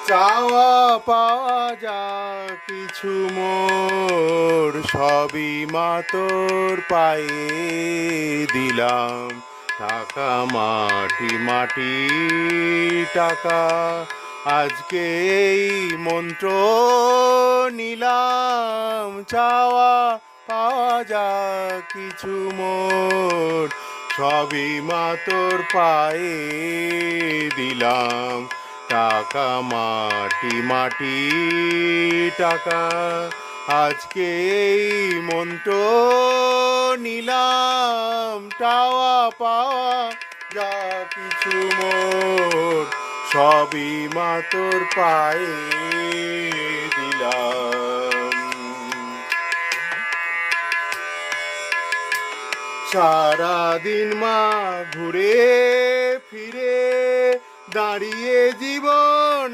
চাওয়া পাওয়া যা কিছু মোর সবই মা তোর পায়ে দিলাম। টাকা মাটি মাটি টাকা, আজকে এই মন্ত্র নিলাম। চাওয়া পাওয়া যা কিছু মোর সবই মা তোর পায়ে দিলাম। টাকা মাটি মাটি টাকা, আজকে এই মন্ত্র নিলাম। চাওয়া পাওয়া যা কিছু মোর সবই মা তোর পায়ে দিলাম। সারাদিন মা ঘুরে ফিরে দাঁড়িয়ে জীবন